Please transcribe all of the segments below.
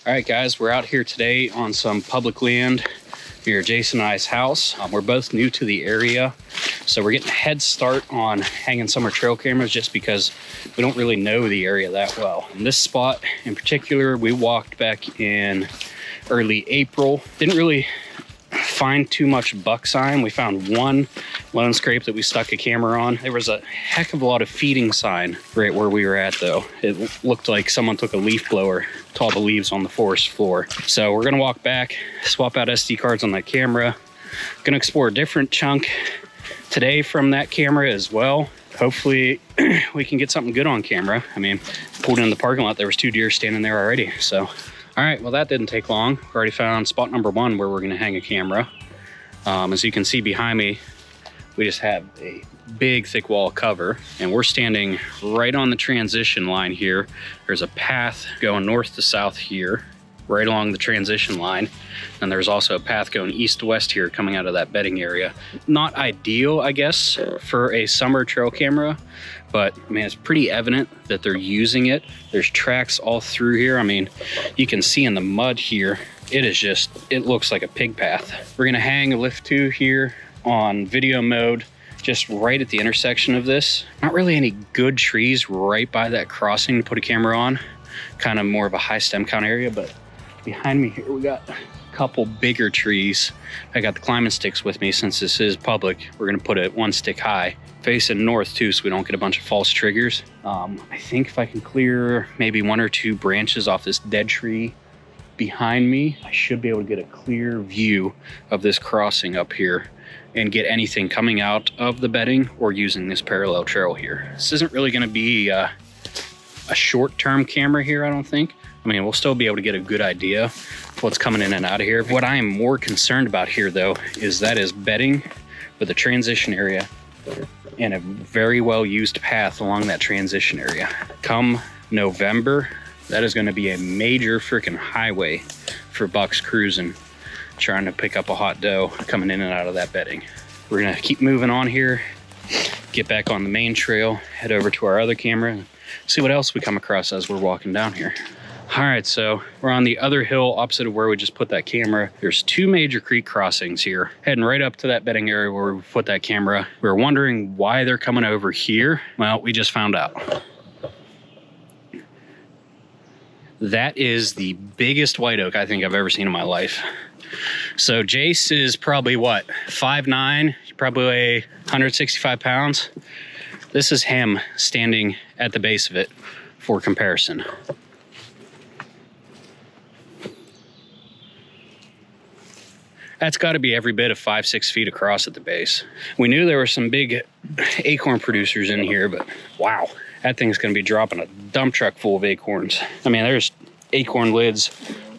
All right, guys, we're out here today on some public land near Jason and I's house. We're both new to the area, so we're getting a head start on hanging summer trail cameras just because we don't really know the area that well. In this spot in particular, we walked back in early April. Didn't really find too much buck sign. We found one lone scrape that we stuck a camera on. There was a heck of a lot of feeding sign right where we were at, though. It looked like someone took a leaf blower to all the leaves on the forest floor. So we're gonna walk back, swap out SD cards on that camera. Gonna explore a different chunk today from that camera as well. Hopefully we can get something good on camera. I mean, pulled in the parking lot, there was 2 deer standing there already, so. All right, well, that didn't take long. We already found spot number 1 where we're gonna hang a camera. As you can see behind me, we just have a big thick wall of cover, and we're standing right on the transition line here. There's a path going north to south here, right along the transition line. And there's also a path going east to west here coming out of that bedding area. Not ideal, I guess, for a summer trail camera, but I mean, it's pretty evident that they're using it. There's tracks all through here. I mean, you can see in the mud here, it looks like a pig path. We're gonna hang a lift 2 here on video mode, just right at the intersection of this. Not really any good trees right by that crossing to put a camera on. Kind of more of a high stem count area, but behind me here, we got a couple bigger trees. I got the climbing sticks with me since this is public. We're gonna put it 1 stick high, facing north too, so we don't get a bunch of false triggers. I think if I can clear maybe 1 or 2 branches off this dead tree behind me, I should be able to get a clear view of this crossing up here and get anything coming out of the bedding or using this parallel trail here. This isn't really gonna be a short-term camera here, I don't think. I mean, we'll still be able to get a good idea of what's coming in and out of here. What I am more concerned about here, though, is that is bedding with a transition area and a very well-used path along that transition area. Come November, that is gonna be a major freaking highway for bucks cruising, trying to pick up a hot doe coming in and out of that bedding. We're gonna keep moving on here, get back on the main trail, head over to our other camera, and see what else we come across as we're walking down here. All right, so we're on the other hill opposite of where we just put that camera. There's 2 major creek crossings here, heading right up to that bedding area where we put that camera. We were wondering why they're coming over here. Well, we just found out. That is the biggest white oak I think I've ever seen in my life. So Jase is probably what, 5'9", probably weigh 165 pounds. This is him standing at the base of it for comparison. That's got to be every bit of 5-6 feet across at the base. We knew there were some big acorn producers in here, but wow, that thing's going to be dropping a dump truck full of acorns. I mean, there's acorn lids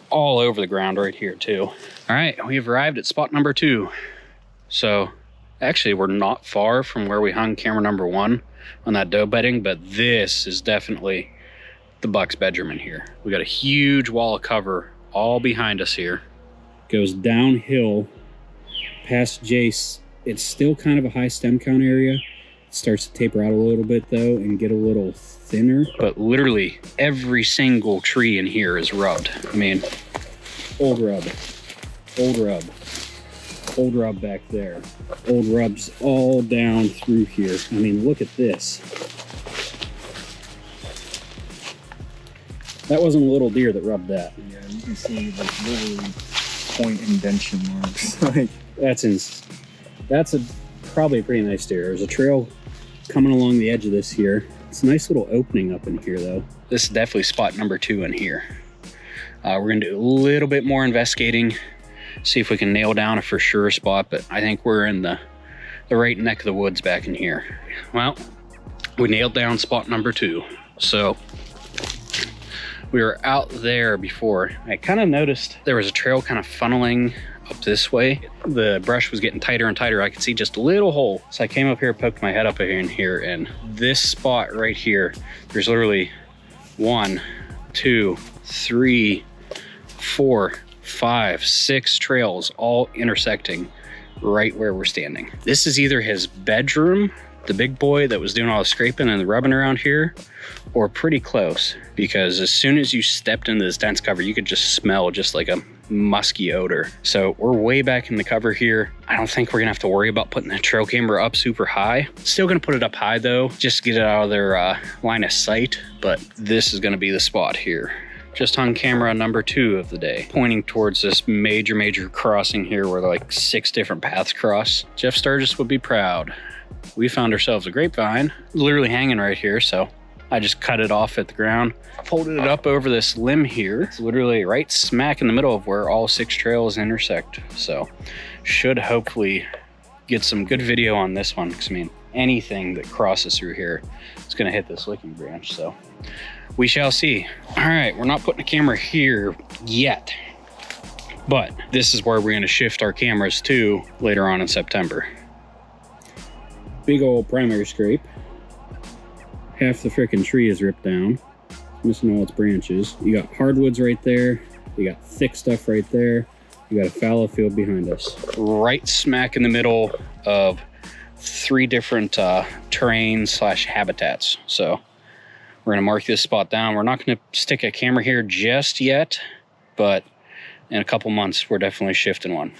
all over the ground right here too. All right, we've arrived at spot number 2. So actually, we're not far from where we hung camera number 1 on that doe bedding, but this is definitely the buck's bedroom in here. We got a huge wall of cover all behind us here. Goes downhill past Jase. It's still kind of a high stem count area. It starts to taper out a little bit though and get a little thinner, but literally every single tree in here is rubbed. I mean, old rub, old rub, old rub back there, old rubs all down through here. I mean, look at this. That wasn't a little deer that rubbed that. Yeah, you can see like literally point indentation marks. Like that's probably a pretty nice deer. There's a trail coming along the edge of this here. It's a nice little opening up in here though. This is definitely spot number 2 in here. We're gonna do a little bit more investigating, see if we can nail down a for sure spot, but I think we're in the right neck of the woods back in here. Well, we nailed down spot number 2. So we were out there before. I kind of noticed there was a trail kind of funneling up this way. The brush was getting tighter and tighter. I could see just a little hole. So I came up here, poked my head up in here, and this spot right here, there's literally 1, 2, 3, 4, 5, 6 trails all intersecting right where we're standing. This is either his bedroom the big boy that was doing all the scraping and the rubbing around here, or pretty close, because as soon as you stepped into this dense cover, you could just smell just like a musky odor. So we're way back in the cover here. I don't think we're gonna have to worry about putting the trail camera up super high. Still gonna put it up high though, just to get it out of their line of sight, but this is gonna be the spot here. Just on camera number 2 of the day, pointing towards this major crossing here where like 6 different paths cross. Jeff Sturgis would be proud. We found ourselves a grapevine literally hanging right here, so I just cut it off at the ground, folded it up over this limb here. It's literally right smack in the middle of where all 6 trails intersect. So should hopefully get some good video on this one, because I mean, anything that crosses through here is gonna hit this licking branch, so we shall see. All right, we're not putting a camera here yet, but this is where we're gonna shift our cameras to later on in September. Big old primary scrape. Half the frickin' tree is ripped down. It's missing all its branches. You got hardwoods right there. You got thick stuff right there. You got a fallow field behind us. Right smack in the middle of 3 different terrain / habitats. So we're gonna mark this spot down. We're not gonna stick a camera here just yet, but in a couple months, we're definitely shifting one.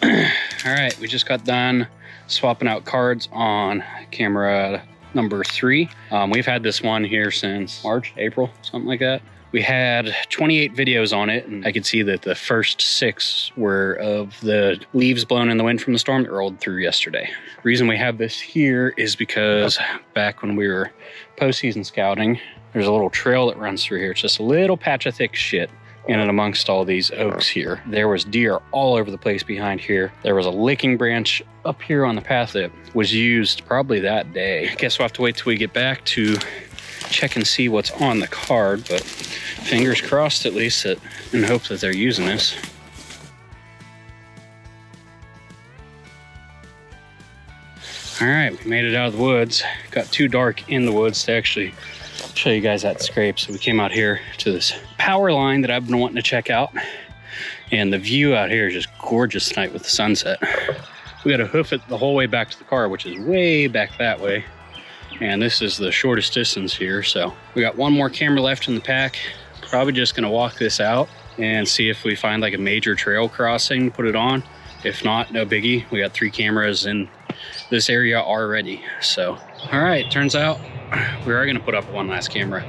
All right, we just got done swapping out cards on camera number 3. We've had this one here since March, April, something like that. We had 28 videos on it, and I could see that the first 6 were of the leaves blown in the wind from the storm that rolled through yesterday. The reason we have this here is because back when we were postseason scouting, there's a little trail that runs through here. It's just a little patch of thick shit in and amongst all these oaks here. There was deer all over the place behind here. There was a licking branch up here on the path that was used probably that day. I guess we'll have to wait till we get back to check and see what's on the card, but fingers crossed at least that in hopes that they're using this. All right, we made it out of the woods. Got too dark in the woods to actually show you guys that scrape. So we came out here to this power line that I've been wanting to check out. And the view out here is just gorgeous tonight with the sunset. We got to hoof it the whole way back to the car, which is way back that way. And this is the shortest distance here. So we got one more camera left in the pack. Probably just gonna walk this out and see if we find like a major trail crossing, put it on. If not, no biggie. We got 3 cameras in this area already. So, all right, turns out we are gonna put up one last camera.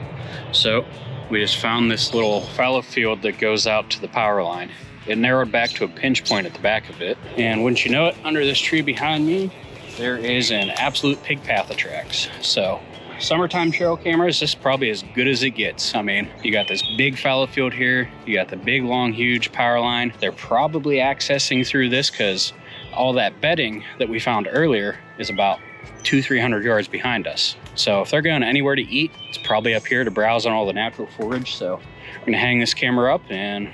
So we just found this little fallow field that goes out to the power line. It narrowed back to a pinch point at the back of it. And wouldn't you know it, under this tree behind me, there is an absolute pig path of tracks. So summertime trail cameras, this is probably as good as it gets. I mean, you got this big fallow field here. You got the big, long, huge power line. They're probably accessing through this because all that bedding that we found earlier is about 200-300 yards behind us. So if they're going anywhere to eat, it's probably up here to browse on all the natural forage. So we're gonna hang this camera up and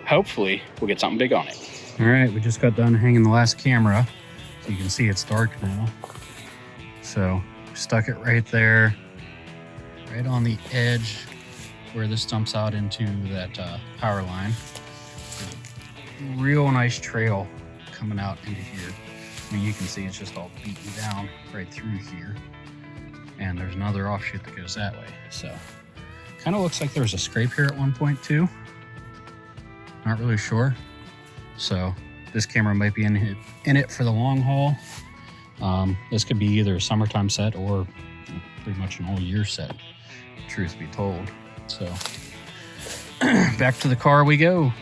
hopefully we'll get something big on it. All right, we just got done hanging the last camera. So you can see it's dark now. So stuck it right there, right on the edge where this dumps out into that power line. Real nice trail coming out into here. I mean, you can see it's just all beaten down right through here. And there's another offshoot that goes that way. So kind of looks like there was a scrape here at one point too. Not really sure. So this camera might be in it for the long haul. This could be either a summertime set or pretty much an all year set, truth be told. So back to the car we go.